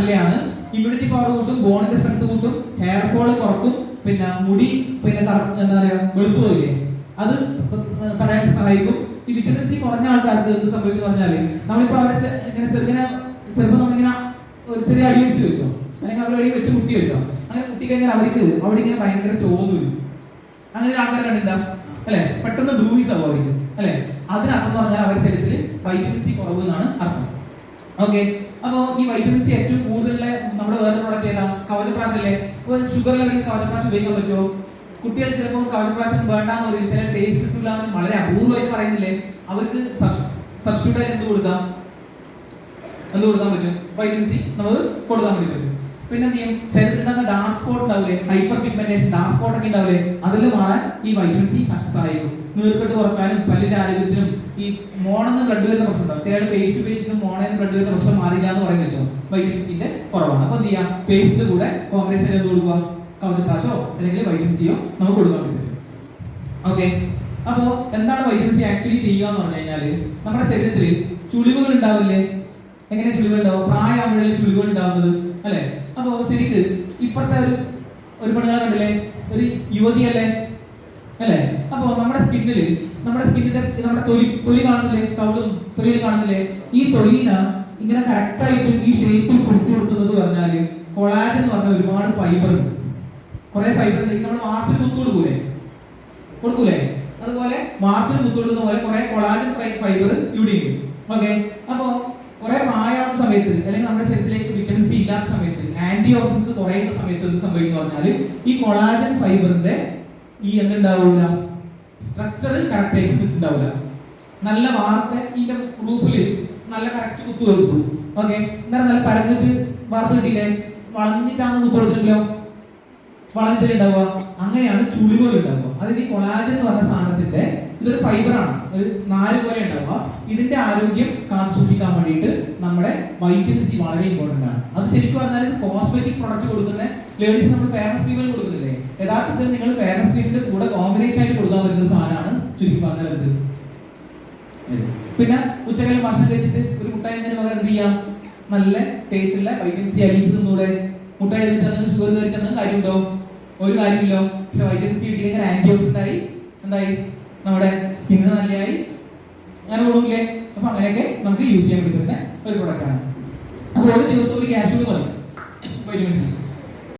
നല്ലതാണ്. Immunity power കൂട്ടും, ബോണിന്റെ strength കൂട്ടും, ഹെയർ ഫോൾ കുറക്കും, പിന്നെ മുടി പിന്നെ എന്താ പറയാ വെളുത്തു പോയില്ലേ അത് തടയാൻ സഹായിക്കും. ഈ വിറ്റമിൻ സി കുറഞ്ഞ ആൾക്കാർക്ക് എന്ത് സംഭവിക്കും പറഞ്ഞാല് നമ്മളിപ്പോ അവരെ ഇങ്ങനെ ചെറുപ്പം നമ്മളിങ്ങനെ ഒരു ചെറിയ അടി വെച്ച് വെച്ചോ, അല്ലെങ്കിൽ അവരുടെ അടി വെച്ച് കുട്ടി വെച്ചോ, അങ്ങനെ കുട്ടി കഴിഞ്ഞാൽ അവർക്ക് അവിടെ ഇങ്ങനെ ഭയങ്കര ചോന്ന് വരും. അങ്ങനെ ആൾക്കാർ കണ്ടിട്ടുണ്ടാവും അല്ലെ, പെട്ടെന്ന് ബ്രൂയിസ് ആവും അവർക്ക് അല്ലെ. അതിനർത്ഥം പറഞ്ഞാൽ അവരുടെ ശരീരത്തിൽ വൈറ്റമിൻ സി കുറവ് എന്നാണ് അർത്ഥം. ഓക്കെ, അപ്പോ ഈ വൈറ്റമിൻ സി ഏറ്റവും കൂടുതലുള്ള നമ്മുടെ വേറെ പ്രോഡക്റ്റ് ഏതാ? കവചപ്രാശം അല്ലേ. അപ്പോൾ ഷുഗറിലവർക്ക് കവചപ്രാശം ഉപയോഗിക്കാൻ പറ്റുമോ? കുട്ടികൾ ചിലപ്പോൾ കവചപ്രാശം വേണ്ടാന്ന് പറയും, ചില ടേസ്റ്റ് കിട്ടില്ല എന്ന് വളരെ അപൂർവമായിട്ട് പറയുന്നില്ലേ. അവർക്ക് സബ്സ്റ്റിറ്റ്യൂട്ട് ആയിട്ട് എന്ത് കൊടുക്കാൻ പറ്റും? വൈറ്റമിൻ സി നമുക്ക് കൊടുക്കാൻ വേണ്ടി പറ്റും. പിന്നെ എന്ത് ചെയ്യും? ശരീരത്തിൽ ഉണ്ടാകുന്ന ഡാർക്ക് സ്പോട്ട് ഉണ്ടാവില്ലേ, ഹൈപ്പർ പിഗ്മെന്റേഷൻ, ഡാർക്ക് സ്പോട്ട് ഒക്കെ ഉണ്ടാവില്ലേ, അതിൽ മാറാൻ ഈ വൈറ്റമിൻ സി സഹായിക്കും. നീർക്കെട്ട് കുറക്കാനും പല്ലിന്റെ ആരോഗ്യത്തിനും. ഈ മോണെന്ന് ബ്ലഡ് വരുന്ന പ്രശ്നം ഉണ്ടാവും, ചില പേസ്റ്റ് ഉപയോഗിച്ചിട്ടും മോണെന്ന് ബ്ലഡ് വരുന്ന പ്രശ്നം മാറില്ല എന്ന് പറയുന്ന വെച്ചോ വൈറ്റമിൻ സിന്റെ കുറവാണ്. അപ്പൊ എന്ത് ചെയ്യാം? പേസ്റ്റിന്റെ കൂടെ കോമ്പിനേഷൻ എന്ത് കൊടുക്കുക? കവചപ്രാശോ അല്ലെങ്കിൽ വൈറ്റമിൻ സിയോ നമുക്ക് കൊടുക്കാൻ വേണ്ടി പറ്റും. ഓക്കെ, അപ്പോ എന്താണ് വൈറ്റമിൻ സി ആക്ച്വലി ചെയ്യുക എന്ന് പറഞ്ഞു കഴിഞ്ഞാല് നമ്മുടെ ശരീരത്തിൽ ചുളിവുകൾ ഉണ്ടാവില്ലേ? എങ്ങനെ ചുളിവുകൾ ഉണ്ടാവും? പ്രായമാകുമ്പോഴേ ചുളിവുകൾ ഉണ്ടാവുന്നത് അല്ലെ. അപ്പോ ശരിക്ക് ഇപ്പഴത്തെ ഒരു പെണ്ണുങ്ങളെ കണ്ടില്ലേ, ഒരു യുവതിയല്ലേ അല്ലെ. അപ്പോ നമ്മുടെ സ്കിന്നിന്റെ നമ്മുടെ തൊലി കാണുന്നില്ലേ, കവിളും തൊലിയിൽ കാണുന്നില്ലേ, ഈ തൊലീന ഇങ്ങനെ കറക്റ്റ് ആയിട്ട് ഈ ഷേപ്പിൽ പിടിച്ചു കൊടുക്കുന്നത് പറഞ്ഞാല് കൊളാജൻ എന്ന് പറഞ്ഞ ഒരുപാട് ഫൈബർ ഉണ്ട്. കുറെ ഫൈബർ ഉണ്ടെങ്കിൽ നമ്മൾ വാർപ്പിന് കുത്തു കൊടുക്കൂലേ, അതുപോലെ വാർപ്പിന് കുത്തു കൊടുക്കുന്ന പോലെ കുറെ കൊളാജൻ ഫൈബർ ഇവിടെ ഉണ്ട്. ഓക്കെ, അപ്പോ കുറെ പ്രായമാകുന്ന സമയത്ത് അല്ലെങ്കിൽ നമ്മുടെ ശരീരത്തിലേക്ക് വിറ്റമിൻ സി ഇല്ലാത്ത സമയത്ത്, ആന്റി ഓക്സിഡൻസ് കുറയുന്ന സമയത്ത് എന്ത് സംഭവിക്കും പറഞ്ഞാല് ഈ കൊളാജൻ ഫൈബറിന്റെ ഈ എന്തുണ്ടാവില്ല, സ്ട്രക്ചർ കറക്റ്റ് ആയിട്ട് ഉണ്ടാവില്ല. നല്ല വാർത്ത ഇതിന്റെ റൂഫില് നല്ല കറക്റ്റ് കുത്തു കൊടുത്തു. ഓക്കെ, എന്നാലും നല്ല പരന്നിട്ട് വാർത്ത കിട്ടിയില്ലേ, വളഞ്ഞിട്ടാണ് കുത്തു കൊടുത്തിട്ടില്ലോ, വളഞ്ഞിട്ടല്ലേ ഉണ്ടാവുക. അങ്ങനെയാണ് ചുളിവുകൾ ഉണ്ടാവുക. അതായത് ഈ കൊളാജൻ എന്ന് പറഞ്ഞ സാധനത്തിന്റെ ഇതൊരു ഫൈബറാണ്, ഒരു നാര് പോലെ ഉണ്ടാവുക. ഇതിന്റെ ആരോഗ്യം കാത്തു സൂക്ഷിക്കാൻ വേണ്ടിയിട്ട് നമ്മുടെ വൈറ്റമിൻ സി വളരെ ഇമ്പോർട്ടന്റ് ആണ്. അത് ശരിക്കും പറഞ്ഞാൽ ഇത് കോസ്മെറ്റിക് പ്രൊഡക്റ്റ് കൊടുക്കുന്ന ലേഡീസ് നമ്മൾ ഫെയർനെസ് ക്രീമുകൾ കൊടുക്കുന്നില്ലേ, യഥാർത്ഥത്തിൽ നിങ്ങൾ ഫെയർനെസ് ക്രീമിന്റെ കൂടെ കോമ്പിനേഷൻ ആയിട്ട് കൊടുക്കാൻ പറ്റുന്ന ഒരു സാധനമാണ് ചുരുക്കി പറഞ്ഞാൽ എന്ത്. പിന്നെ ഉച്ചക്കാലം ഭക്ഷണം കഴിച്ചിട്ട് ഒരു മുട്ടായി എന്നതിന് പകരം എന്ത് ചെയ്യാം? നല്ല ടേസ്റ്റുള്ള വൈറ്റമിൻ സി അടിച്ച് തിന്നൂടെ. മുട്ടായി തിന്നിട്ട് ഷുഗർ കയറിക്കുന്ന കാര്യമുണ്ടോ? ഒരു കാര്യമില്ലോ. പക്ഷെ വൈറ്റമിൻ സി കിട്ടി കഴിഞ്ഞാൽ ആന്റി ഓക്സിഡന്റ് ആയി, എന്തായി, നമ്മുടെ സ്കിന്നിന് നല്ലതായി, അങ്ങനെ കൊടുക്കില്ലേ. അപ്പൊ അങ്ങനെയൊക്കെ നമുക്ക് യൂസ് ചെയ്യാൻ പറ്റുന്ന ഒരു പ്രൊഡക്റ്റ് ആണ്. അപ്പോൾ ഒരു ദിവസം ഒരു ക്യാപ്സ്യൂൾ മതി വൈറ്റമിൻ സി.